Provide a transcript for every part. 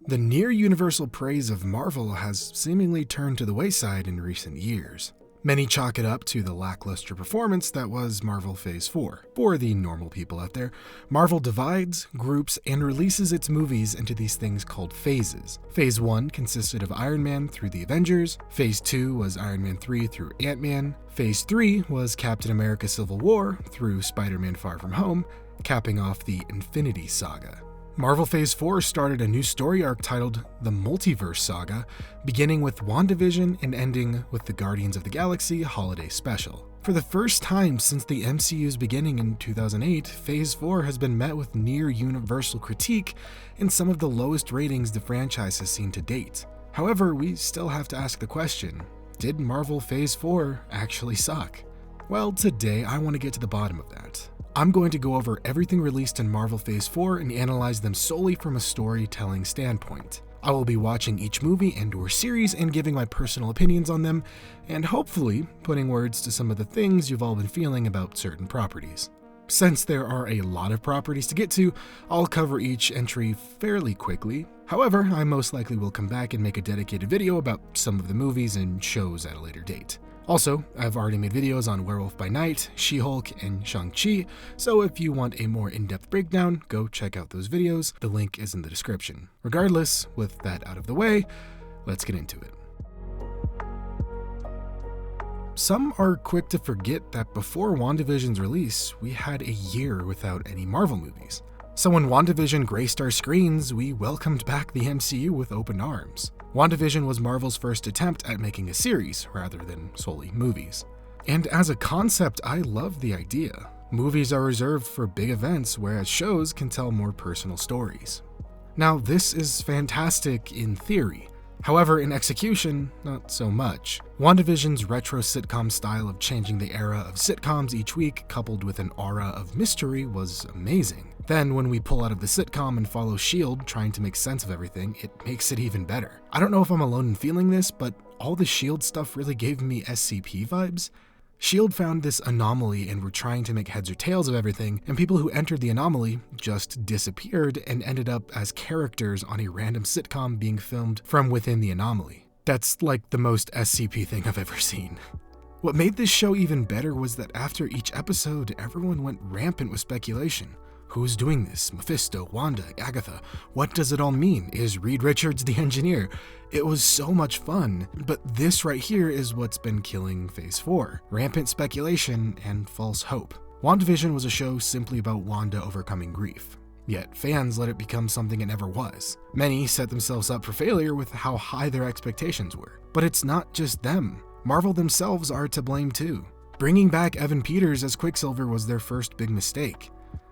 The near-universal praise of Marvel has seemingly turned to the wayside in recent years. Many chalk it up to the lackluster performance that was Marvel Phase 4. For the normal people out there, Marvel divides, groups, and releases its movies into these things called phases. Phase 1 consisted of Iron Man through the Avengers, Phase 2 was Iron Man 3 through Ant-Man, Phase 3 was Captain America Civil War through Spider-Man Far From Home, capping off the Infinity Saga. Marvel Phase 4 started a new story arc titled The Multiverse Saga, beginning with WandaVision and ending with the Guardians of the Galaxy Holiday Special. For the first time since the MCU's beginning in 2008, Phase 4 has been met with near-universal critique and some of the lowest ratings the franchise has seen to date. However, we still have to ask the question, did Marvel Phase 4 actually suck? Well, today I want to get to the bottom of that. I'm going to go over everything released in Marvel Phase 4 and analyze them solely from a storytelling standpoint. I will be watching each movie and/or series and giving my personal opinions on them, and hopefully putting words to some of the things you've all been feeling about certain properties. Since there are a lot of properties to get to, I'll cover each entry fairly quickly. However, I most likely will come back and make a dedicated video about some of the movies and shows at a later date. Also, I've already made videos on Werewolf by Night, She-Hulk, and Shang-Chi, so if you want a more in-depth breakdown, go check out those videos. The link is in the description. Regardless, with that out of the way, let's get into it. Some are quick to forget that before WandaVision's release, we had a year without any Marvel movies. So when WandaVision graced our screens, we welcomed back the MCU with open arms. WandaVision was Marvel's first attempt at making a series, rather than solely movies. And as a concept, I love the idea. Movies are reserved for big events, whereas shows can tell more personal stories. Now, this is fantastic in theory. However, in execution, not so much. WandaVision's retro sitcom style of changing the era of sitcoms each week, coupled with an aura of mystery, was amazing. Then, when we pull out of the sitcom and follow S.H.I.E.L.D. trying to make sense of everything, it makes it even better. I don't know if I'm alone in feeling this, but all the S.H.I.E.L.D. stuff really gave me SCP vibes. S.H.I.E.L.D. found this anomaly and were trying to make heads or tails of everything, and people who entered the anomaly just disappeared and ended up as characters on a random sitcom being filmed from within the anomaly. That's like the most SCP thing I've ever seen. What made this show even better was that after each episode, everyone went rampant with speculation. Who's doing this? Mephisto, Wanda, Agatha. What does it all mean? Is Reed Richards the engineer? It was so much fun, but this right here is what's been killing Phase 4. Rampant speculation and false hope. WandaVision was a show simply about Wanda overcoming grief. Yet fans let it become something it never was. Many set themselves up for failure with how high their expectations were. But it's not just them. Marvel themselves are to blame too. Bringing back Evan Peters as Quicksilver was their first big mistake.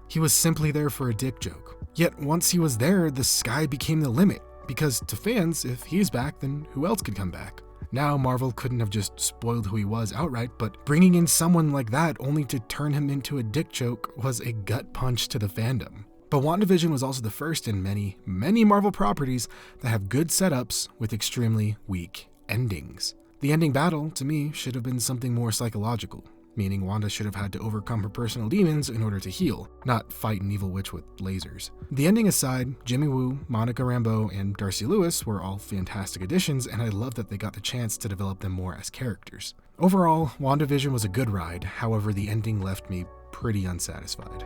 He was simply there for a dick joke. Yet once he was there, the sky became the limit, because to fans, if he's back, then who else could come back? Now Marvel couldn't have just spoiled who he was outright, but bringing in someone like that only to turn him into a dick joke was a gut punch to the fandom. But WandaVision was also the first in many, many Marvel properties that have good setups with extremely weak endings. The ending battle, to me, should have been something more psychological. Meaning Wanda should have had to overcome her personal demons in order to heal, not fight an evil witch with lasers. The ending aside, Jimmy Woo, Monica Rambeau, and Darcy Lewis were all fantastic additions, and I love that they got the chance to develop them more as characters. Overall, WandaVision was a good ride, however the ending left me pretty unsatisfied.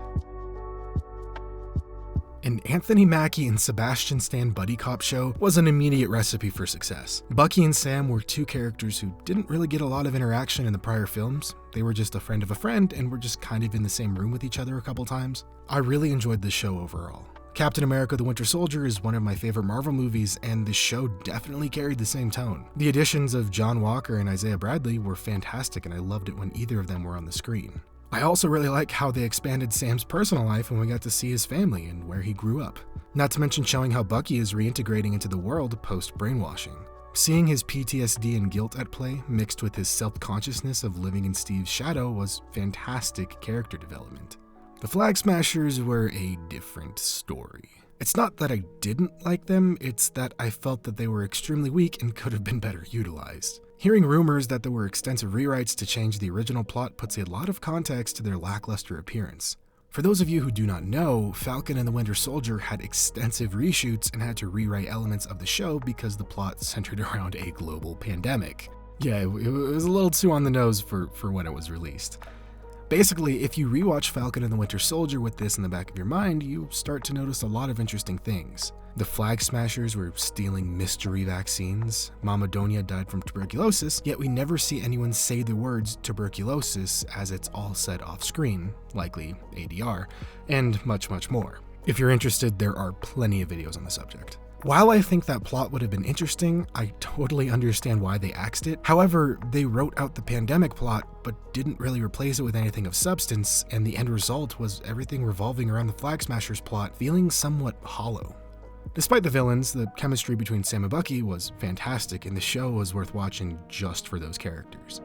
An Anthony Mackie and Sebastian Stan buddy cop show was an immediate recipe for success. Bucky and Sam were two characters who didn't really get a lot of interaction in the prior films. They were just a friend of a friend and were just kind of in the same room with each other a couple times. I really enjoyed the show overall. Captain America: The Winter Soldier is one of my favorite Marvel movies, and the show definitely carried the same tone. The additions of John Walker and Isaiah Bradley were fantastic, and I loved it when either of them were on the screen. I also really like how they expanded Sam's personal life when we got to see his family and where he grew up. Not to mention showing how Bucky is reintegrating into the world post-brainwashing. Seeing his PTSD and guilt at play, mixed with his self-consciousness of living in Steve's shadow, was fantastic character development. The Flag Smashers were a different story. It's not that I didn't like them, it's that I felt that they were extremely weak and could have been better utilized. Hearing rumors that there were extensive rewrites to change the original plot puts a lot of context to their lackluster appearance. For those of you who do not know, Falcon and the Winter Soldier had extensive reshoots and had to rewrite elements of the show because the plot centered around a global pandemic. Yeah, it was a little too on the nose for when it was released. Basically, if you rewatch Falcon and the Winter Soldier with this in the back of your mind, you start to notice a lot of interesting things. The Flag Smashers were stealing mystery vaccines, Mama Donia died from tuberculosis, yet we never see anyone say the words tuberculosis as it's all said off screen, likely ADR, and much, much more. If you're interested, there are plenty of videos on the subject. While I think that plot would have been interesting, I totally understand why they axed it. However, they wrote out the pandemic plot, but didn't really replace it with anything of substance, and the end result was everything revolving around the Flag Smashers plot feeling somewhat hollow. Despite the villains, the chemistry between Sam and Bucky was fantastic, and the show was worth watching just for those characters.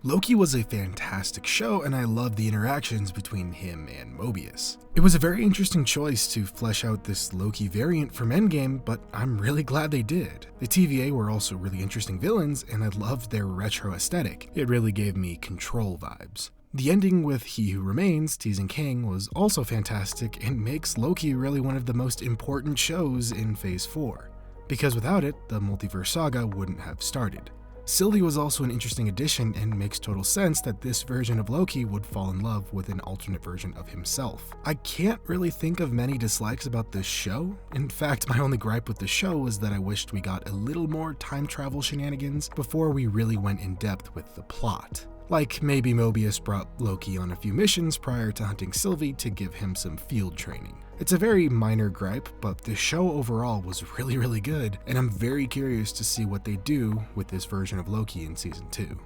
Loki was a fantastic show, and I loved the interactions between him and Mobius. It was a very interesting choice to flesh out this Loki variant from Endgame, but I'm really glad they did. The TVA were also really interesting villains, and I loved their retro aesthetic. It really gave me Control vibes. The ending with He Who Remains, teasing Kang, was also fantastic and makes Loki really one of the most important shows in Phase 4. Because without it, the Multiverse saga wouldn't have started. Sylvie was also an interesting addition and makes total sense that this version of Loki would fall in love with an alternate version of himself. I can't really think of many dislikes about this show. In fact, my only gripe with the show was that I wished we got a little more time travel shenanigans before we really went in depth with the plot. Like maybe Mobius brought Loki on a few missions prior to hunting Sylvie to give him some field training. It's a very minor gripe, but the show overall was really, really good, and I'm very curious to see what they do with this version of Loki in Season 2.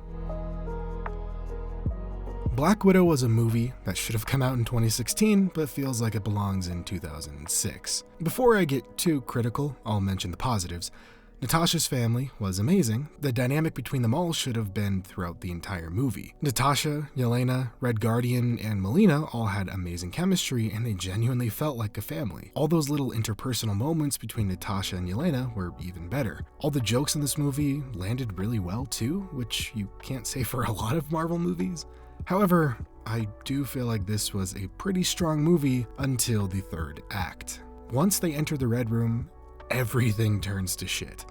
Black Widow was a movie that should have come out in 2016, but feels like it belongs in 2006. Before I get too critical, I'll mention the positives. Natasha's family was amazing. The dynamic between them all should have been throughout the entire movie. Natasha, Yelena, Red Guardian, and Melina all had amazing chemistry, and they genuinely felt like a family. All those little interpersonal moments between Natasha and Yelena were even better. All the jokes in this movie landed really well too, which you can't say for a lot of Marvel movies. However, I do feel like this was a pretty strong movie until the third act. Once they enter the Red Room, everything turns to shit.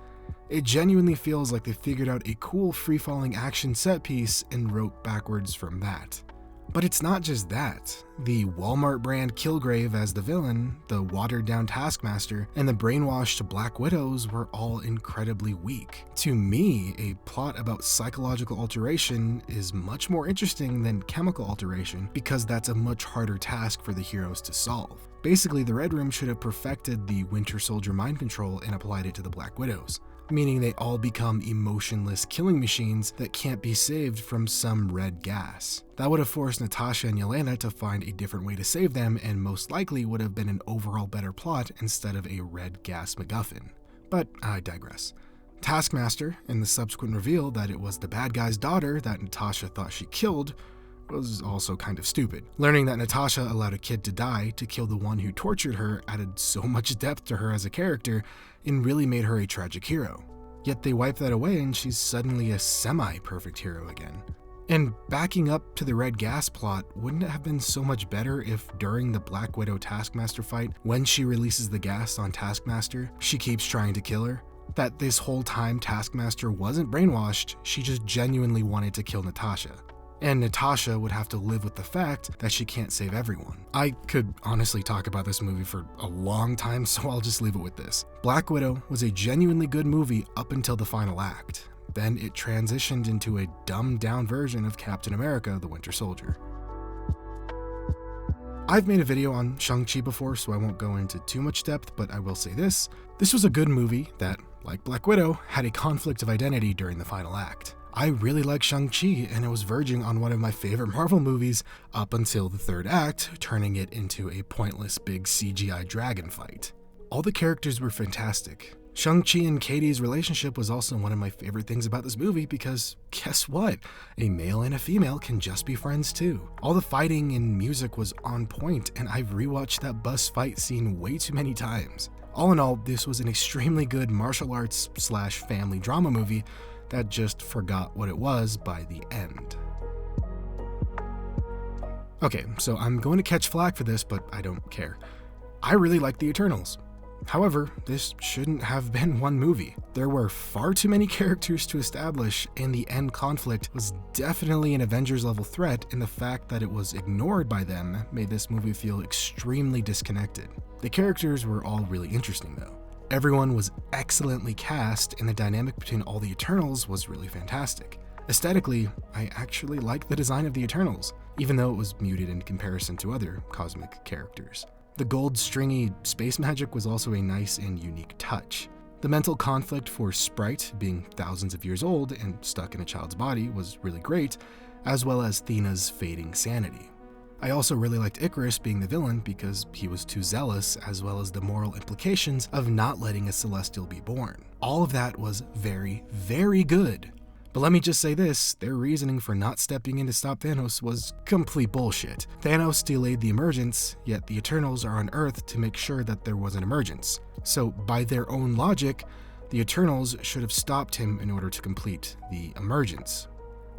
It genuinely feels like they figured out a cool free-falling action set piece and wrote backwards from that. But it's not just that. The Walmart brand Kilgrave as the villain, the watered-down Taskmaster, and the brainwashed Black Widows were all incredibly weak. To me, a plot about psychological alteration is much more interesting than chemical alteration because that's a much harder task for the heroes to solve. Basically, the Red Room should have perfected the Winter Soldier mind control and applied it to the Black Widows, meaning they all become emotionless killing machines that can't be saved from some red gas. That would have forced Natasha and Yelena to find a different way to save them, and most likely would have been an overall better plot instead of a red gas MacGuffin. But I digress. Taskmaster, and the subsequent reveal that it was the bad guy's daughter that Natasha thought she killed, was also kind of stupid. Learning that Natasha allowed a kid to die to kill the one who tortured her added so much depth to her as a character and really made her a tragic hero. Yet they wipe that away and she's suddenly a semi-perfect hero again. And backing up to the red gas plot, wouldn't it have been so much better if during the Black Widow Taskmaster fight, when she releases the gas on Taskmaster, she keeps trying to kill her? That this whole time Taskmaster wasn't brainwashed, she just genuinely wanted to kill Natasha. And Natasha would have to live with the fact that she can't save everyone. I could honestly talk about this movie for a long time, so I'll just leave it with this. Black Widow was a genuinely good movie up until the final act. Then it transitioned into a dumbed-down version of Captain America: The Winter Soldier. I've made a video on Shang-Chi before, so I won't go into too much depth, but I will say this. This was a good movie that, like Black Widow, had a conflict of identity during the final act. I really like Shang-Chi, and it was verging on one of my favorite Marvel movies up until the third act, turning it into a pointless big CGI dragon fight. All the characters were fantastic. Shang-Chi and Katie's relationship was also one of my favorite things about this movie because, guess what? A male and a female can just be friends too. All the fighting and music was on point, and I've rewatched that bus fight scene way too many times. All in all, this was an extremely good martial arts / family drama movie that just forgot what it was by the end. Okay, so I'm going to catch flack for this, but I don't care. I really like the Eternals. However, this shouldn't have been one movie. There were far too many characters to establish, and the end conflict was definitely an Avengers-level threat, and the fact that it was ignored by them made this movie feel extremely disconnected. The characters were all really interesting though. Everyone was excellently cast, and the dynamic between all the Eternals was really fantastic. Aesthetically, I actually like the design of the Eternals, even though it was muted in comparison to other cosmic characters. The gold stringy space magic was also a nice and unique touch. The mental conflict for Sprite, being thousands of years old and stuck in a child's body, was really great, as well as Thena's fading sanity. I also really liked Icarus being the villain because he was too zealous, as well as the moral implications of not letting a Celestial be born. All of that was very, very good. But let me just say this, their reasoning for not stepping in to stop Thanos was complete bullshit. Thanos delayed the emergence, yet the Eternals are on Earth to make sure that there was an emergence. So by their own logic, the Eternals should have stopped him in order to complete the emergence.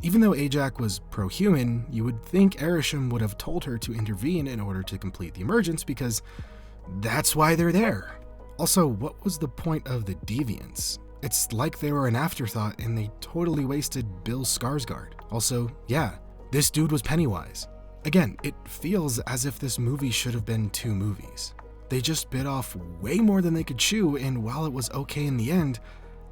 Even though Ajak was pro-human, you would think Arishem would have told her to intervene in order to complete the emergence because that's why they're there. Also, what was the point of the deviants? It's like they were an afterthought and they totally wasted Bill Skarsgård. Also, yeah, this dude was Pennywise. Again, it feels as if this movie should have been 2 movies. They just bit off way more than they could chew, and while it was okay in the end,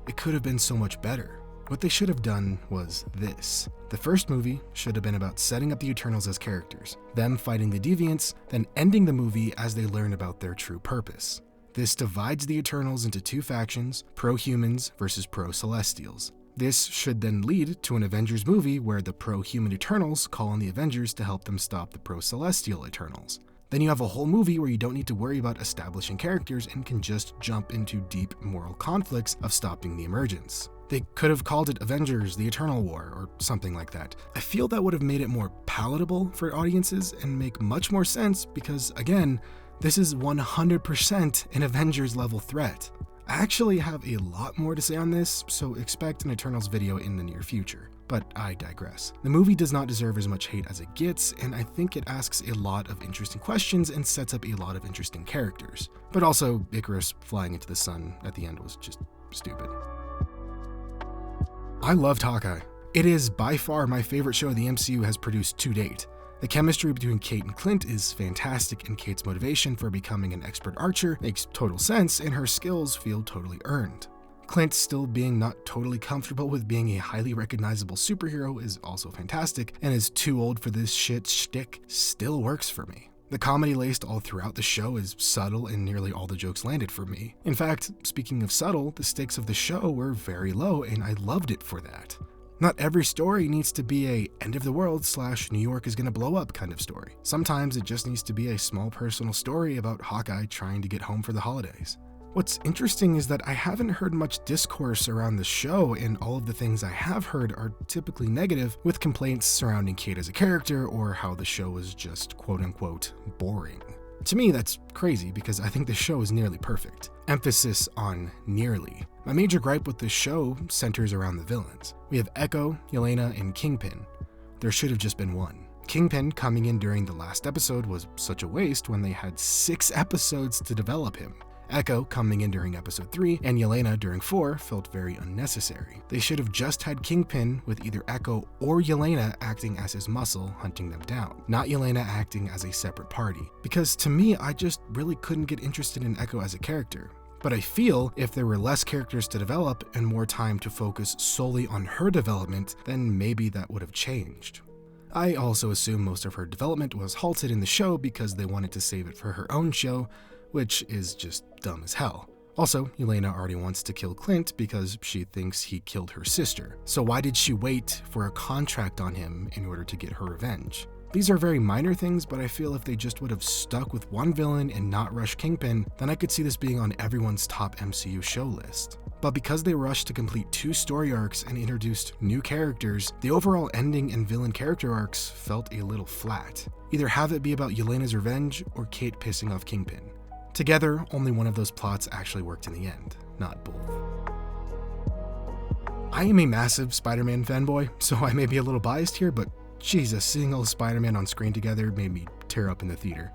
it could have been so much better. What they should have done was this. The first movie should have been about setting up the Eternals as characters, them fighting the deviants, then ending the movie as they learn about their true purpose. This divides the Eternals into 2 factions, pro-humans versus pro-celestials. This should then lead to an Avengers movie where the pro-human Eternals call on the Avengers to help them stop the pro-celestial Eternals. Then you have a whole movie where you don't need to worry about establishing characters and can just jump into deep moral conflicts of stopping the emergence. They could have called it Avengers: The Eternal War or something like that. I feel that would have made it more palatable for audiences and make much more sense because, again, this is 100% an Avengers level threat. I actually have a lot more to say on this, so expect an Eternals video in the near future. But I digress. The movie does not deserve as much hate as it gets, and I think it asks a lot of interesting questions and sets up a lot of interesting characters. But also, Icarus flying into the sun at the end was just stupid. I loved Hawkeye. It is by far my favorite show the MCU has produced to date. The chemistry between Kate and Clint is fantastic, and Kate's motivation for becoming an expert archer makes total sense, and her skills feel totally earned. Clint still being not totally comfortable with being a highly recognizable superhero is also fantastic, and is too old for this shit shtick still works for me. The comedy laced all throughout the show is subtle, and nearly all the jokes landed for me. In fact, speaking of subtle, the stakes of the show were very low, and I loved it for that. Not every story needs to be a end of the world / New York is gonna blow up kind of story. Sometimes it just needs to be a small personal story about Hawkeye trying to get home for the holidays. What's interesting is that I haven't heard much discourse around the show, and all of the things I have heard are typically negative, with complaints surrounding Kate as a character or how the show is just quote-unquote boring. To me, that's crazy because I think the show is nearly perfect. Emphasis on nearly. My major gripe with this show centers around the villains. We have Echo, Yelena, and Kingpin. There should have just been one. Kingpin coming in during the last episode was such a waste when they had 6 episodes to develop him. Echo coming in during episode 3 and Yelena during 4 felt very unnecessary. They should have just had Kingpin with either Echo or Yelena acting as his muscle hunting them down, not Yelena acting as a separate party. Because to me, I just really couldn't get interested in Echo as a character. But I feel if there were less characters to develop and more time to focus solely on her development, then maybe that would have changed. I also assume most of her development was halted in the show because they wanted to save it for her own show, which is just dumb as hell. Also, Yelena already wants to kill Clint because she thinks he killed her sister. So why did she wait for a contract on him in order to get her revenge? These are very minor things, but I feel if they just would have stuck with one villain and not rush Kingpin, then I could see this being on everyone's top MCU show list. But because they rushed to complete 2 story arcs and introduced new characters, the overall ending and villain character arcs felt a little flat. Either have it be about Yelena's revenge or Kate pissing off Kingpin. Together, only one of those plots actually worked in the end, not both. I am a massive Spider-Man fanboy, so I may be a little biased here, but Jesus, seeing all Spider-Man on screen together made me tear up in the theater.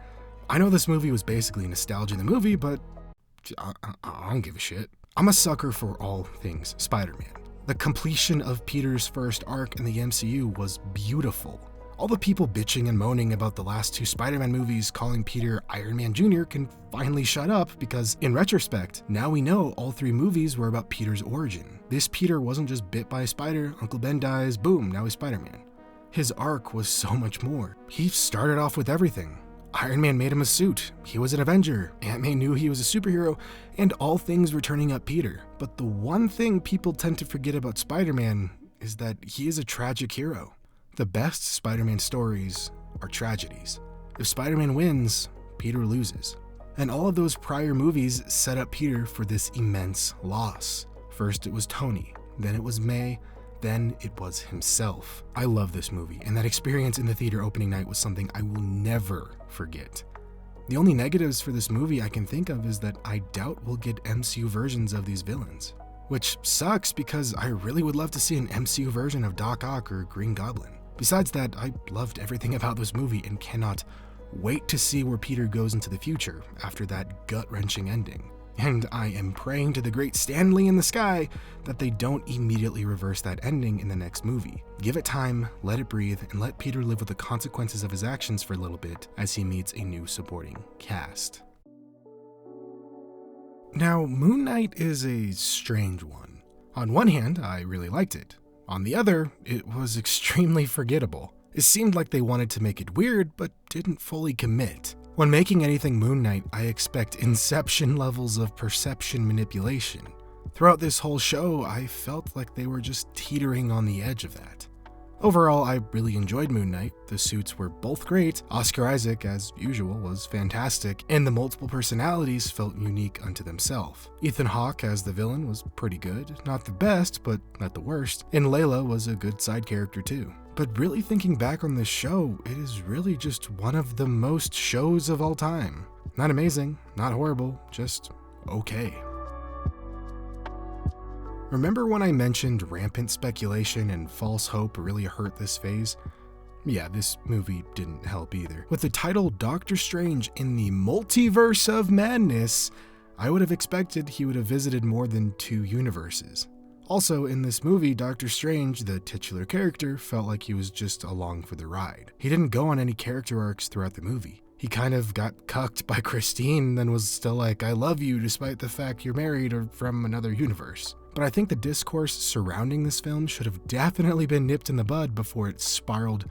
I know this movie was basically nostalgia in the movie, but I don't give a shit. I'm a sucker for all things Spider-Man. The completion of Peter's first arc in the MCU was beautiful. All the people bitching and moaning about the last two Spider-Man movies calling Peter Iron Man Jr. can finally shut up because, in retrospect, now we know all three movies were about Peter's origin. This Peter wasn't just bit by a spider, Uncle Ben dies, boom, now he's Spider-Man. His arc was so much more. He started off with everything. Iron Man made him a suit, he was an Avenger, Aunt May knew he was a superhero, and all things were turning up Peter. But the one thing people tend to forget about Spider-Man is that he is a tragic hero. The best Spider-Man stories are tragedies. If Spider-Man wins, Peter loses. And all of those prior movies set up Peter for this immense loss. First it was Tony, then it was May, then it was himself. I love this movie, and that experience in the theater opening night was something I will never forget. The only negatives for this movie I can think of is that I doubt we'll get MCU versions of these villains. Which sucks because I really would love to see an MCU version of Doc Ock or Green Goblin. Besides that, I loved everything about this movie and cannot wait to see where Peter goes into the future after that gut-wrenching ending. And I am praying to the great Stan Lee in the sky that they don't immediately reverse that ending in the next movie. Give it time, let it breathe, and let Peter live with the consequences of his actions for a little bit as he meets a new supporting cast. Now, Moon Knight is a strange one. On one hand, I really liked it. On the other, it was extremely forgettable. It seemed like they wanted to make it weird, but didn't fully commit. When making anything Moon Knight, I expect Inception levels of perception manipulation. Throughout this whole show, I felt like they were just teetering on the edge of that. Overall, I really enjoyed Moon Knight. The suits were both great, Oscar Isaac, as usual, was fantastic, and the multiple personalities felt unique unto themselves. Ethan Hawke as the villain was pretty good, not the best, but not the worst, and Layla was a good side character too. But really thinking back on this show, it is really just one of the most shows of all time. Not amazing, not horrible, just okay. Remember when I mentioned rampant speculation and false hope really hurt this phase? Yeah, this movie didn't help either. With the title Doctor Strange in the Multiverse of Madness, I would have expected he would have visited more than two universes. Also, in this movie, Doctor Strange, the titular character, felt like he was just along for the ride. He didn't go on any character arcs throughout the movie. He kind of got cucked by Christine, then was still like, I love you despite the fact you're married or from another universe. But I think the discourse surrounding this film should have definitely been nipped in the bud before it spiraled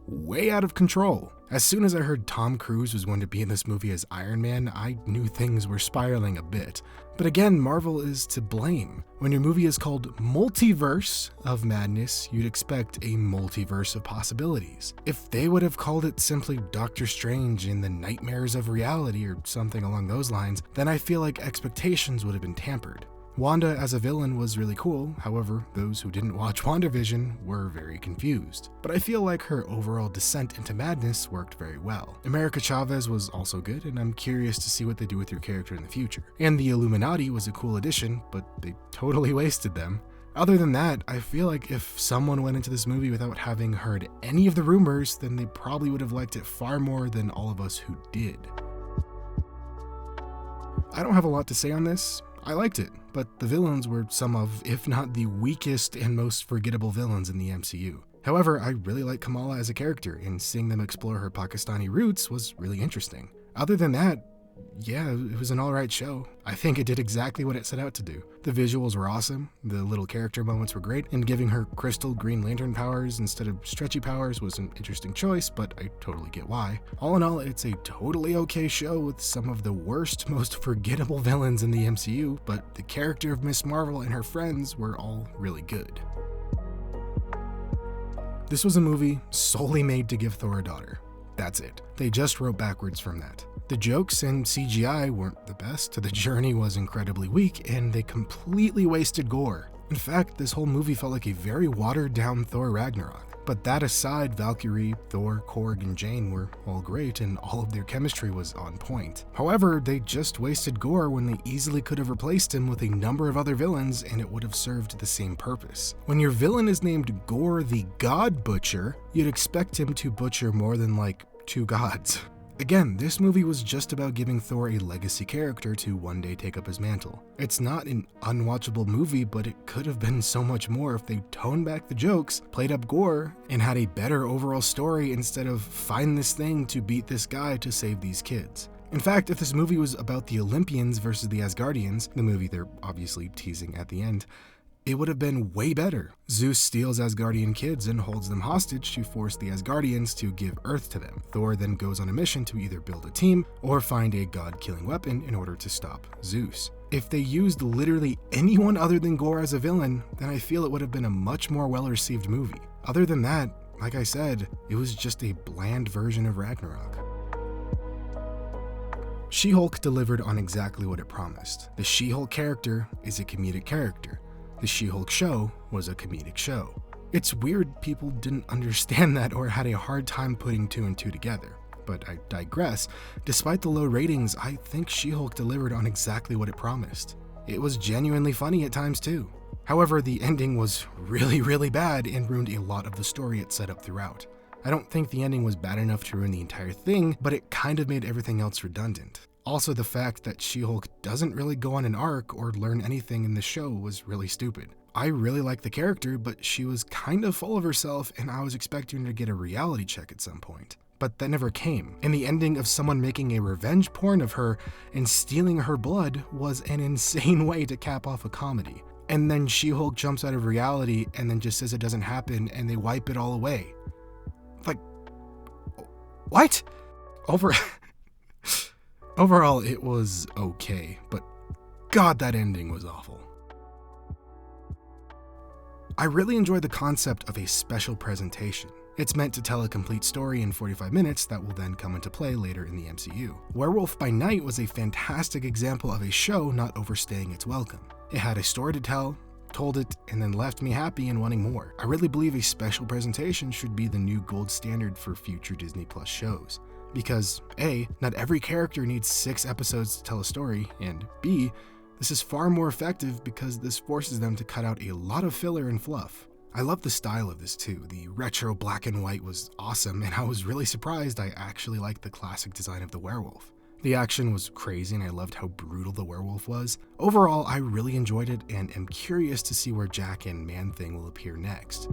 way out of control. As soon as I heard Tom Cruise was going to be in this movie as Iron Man, I knew things were spiraling a bit. But again, Marvel is to blame. When your movie is called Multiverse of Madness, you'd expect a multiverse of possibilities. If they would have called it simply Doctor Strange in the Nightmares of Reality or something along those lines, then I feel like expectations would have been tampered. Wanda as a villain was really cool, however, those who didn't watch WandaVision were very confused. But I feel like her overall descent into madness worked very well. America Chavez was also good, and I'm curious to see what they do with her character in the future. And the Illuminati was a cool addition, but they totally wasted them. Other than that, I feel like if someone went into this movie without having heard any of the rumors, then they probably would have liked it far more than all of us who did. I don't have a lot to say on this. I liked it, but the villains were some of, if not the weakest and most forgettable villains in the MCU. However, I really like Kamala as a character, and seeing them explore her Pakistani roots was really interesting. Other than that, yeah, it was an alright show. I think it did exactly what it set out to do. The visuals were awesome, the little character moments were great, and giving her crystal Green Lantern powers instead of stretchy powers was an interesting choice, but I totally get why. All in all, it's a totally okay show with some of the worst, most forgettable villains in the MCU, but the character of Miss Marvel and her friends were all really good. This was a movie solely made to give Thor a daughter. That's it. They just wrote backwards from that. The jokes and CGI weren't the best, the journey was incredibly weak, and they completely wasted gore. In fact, this whole movie felt like a very watered down Thor Ragnarok. But that aside, Valkyrie, Thor, Korg, and Jane were all great, and all of their chemistry was on point. However, they just wasted Gorr when they easily could have replaced him with a number of other villains, and it would have served the same purpose. When your villain is named Gorr the God Butcher, you'd expect him to butcher more than like 2 gods. Again, this movie was just about giving Thor a legacy character to one day take up his mantle. It's not an unwatchable movie, but it could have been so much more if they toned back the jokes, played up Gorr, and had a better overall story instead of find this thing to beat this guy to save these kids. In fact, if this movie was about the Olympians versus the Asgardians, the movie they're obviously teasing at the end, it would have been way better. Zeus steals Asgardian kids and holds them hostage to force the Asgardians to give Earth to them. Thor then goes on a mission to either build a team or find a god-killing weapon in order to stop Zeus. If they used literally anyone other than Gorr as a villain, then I feel it would have been a much more well-received movie. Other than that, like I said, it was just a bland version of Ragnarok. She-Hulk delivered on exactly what it promised. The She-Hulk character is a comedic character. The She-Hulk show was a comedic show. It's weird people didn't understand that or had a hard time putting 2 and 2 together. But I digress. Despite the low ratings, I think She-Hulk delivered on exactly what it promised. It was genuinely funny at times too. However, the ending was really bad and ruined a lot of the story it set up throughout. I don't think the ending was bad enough to ruin the entire thing, but it kind of made everything else redundant. Also, the fact that She-Hulk doesn't really go on an arc or learn anything in the show was really stupid. I really like the character, but she was kind of full of herself and I was expecting her to get a reality check at some point. But that never came, and the ending of someone making a revenge porn of her and stealing her blood was an insane way to cap off a comedy. And then She-Hulk jumps out of reality and then just says it doesn't happen and they wipe it all away. Like, what? Overall, it was okay, but God, that ending was awful. I really enjoy the concept of a special presentation. It's meant to tell a complete story in 45 minutes that will then come into play later in the MCU. Werewolf by Night was a fantastic example of a show not overstaying its welcome. It had a story to tell, told it, and then left me happy and wanting more. I really believe a special presentation should be the new gold standard for future Disney Plus shows. Because A, not every character needs 6 episodes to tell a story, and B, this is far more effective because this forces them to cut out a lot of filler and fluff. I love the style of this too. The retro black and white was awesome, and I was really surprised I actually liked the classic design of the werewolf. The action was crazy and I loved how brutal the werewolf was. Overall, I really enjoyed it and am curious to see where Jack and Man-Thing will appear next.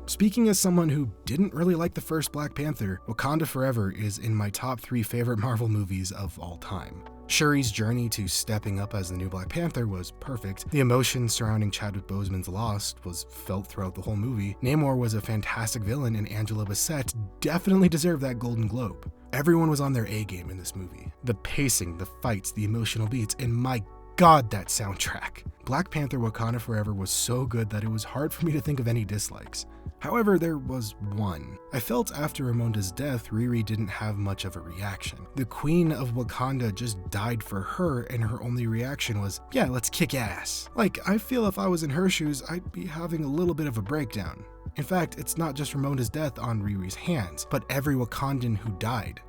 Speaking as someone who didn't really like the first Black Panther, Wakanda Forever is in my top 3 favorite Marvel movies of all time. Shuri's journey to stepping up as the new Black Panther was perfect. The emotion surrounding Chadwick Boseman's loss was felt throughout the whole movie. Namor was a fantastic villain and Angela Bassett definitely deserved that Golden Globe. Everyone was on their A game in this movie. The pacing, the fights, the emotional beats, and my God, that soundtrack. Black Panther Wakanda Forever was so good that it was hard for me to think of any dislikes. However, there was one. I felt after Ramonda's death, Riri didn't have much of a reaction. The Queen of Wakanda just died for her, and her only reaction was, yeah, let's kick ass. Like, I feel if I was in her shoes, I'd be having a little bit of a breakdown. In fact, it's not just Ramonda's death on Riri's hands, but every Wakandan who died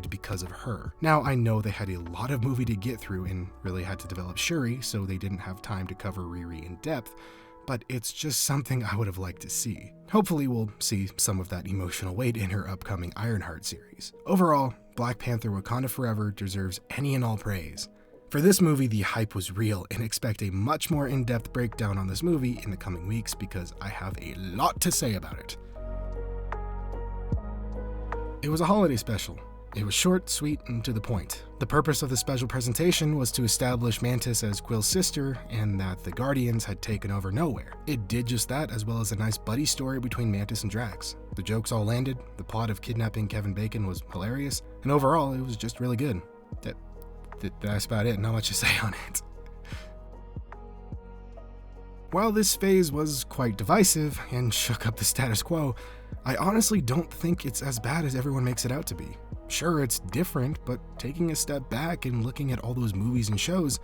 because of her. Now, I know they had a lot of movie to get through and really had to develop Shuri, so they didn't have time to cover Riri in depth, but it's just something I would have liked to see. Hopefully we'll see some of that emotional weight in her upcoming Ironheart series. Overall, Black Panther Wakanda Forever deserves any and all praise. For this movie, the hype was real, and expect a much more in-depth breakdown on this movie in the coming weeks because I have a lot to say about it. It was a holiday special. It was short, sweet, and to the point. The purpose of the special presentation was to establish Mantis as Quill's sister and that the Guardians had taken over Nowhere. It did just that, as well as a nice buddy story between Mantis and Drax. The jokes all landed, the plot of kidnapping Kevin Bacon was hilarious, and overall, it was just really good. That's about it, not much to say on it. While this phase was quite divisive and shook up the status quo, I honestly don't think it's as bad as everyone makes it out to be. Sure, it's different, but taking a step back and looking at all those movies and shows,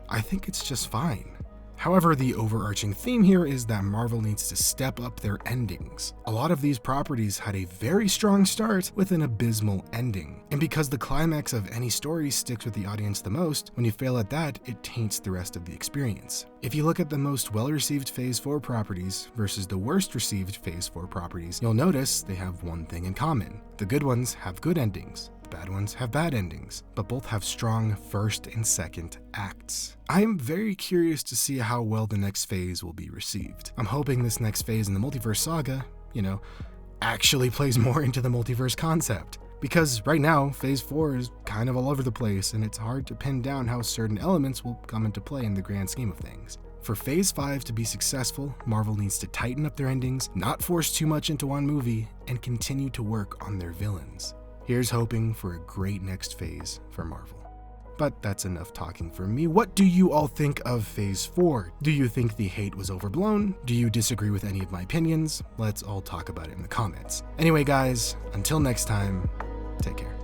I think it's just fine. However, the overarching theme here is that Marvel needs to step up their endings. A lot of these properties had a very strong start with an abysmal ending. And because the climax of any story sticks with the audience the most, when you fail at that, it taints the rest of the experience. If you look at the most well-received Phase 4 properties versus the worst-received Phase 4 properties, you'll notice they have one thing in common. The good ones have good endings. Bad ones have bad endings, but both have strong first and second acts. I am very curious to see how well the next phase will be received. I'm hoping this next phase in the multiverse saga, actually plays more into the multiverse concept. Because right now, Phase 4 is kind of all over the place, and it's hard to pin down how certain elements will come into play in the grand scheme of things. For Phase 5 to be successful, Marvel needs to tighten up their endings, not force too much into one movie, and continue to work on their villains. Here's hoping for a great next phase for Marvel. But that's enough talking for me. What do you all think of Phase 4? Do you think the hate was overblown? Do you disagree with any of my opinions? Let's all talk about it in the comments. Anyway, guys, until next time, take care.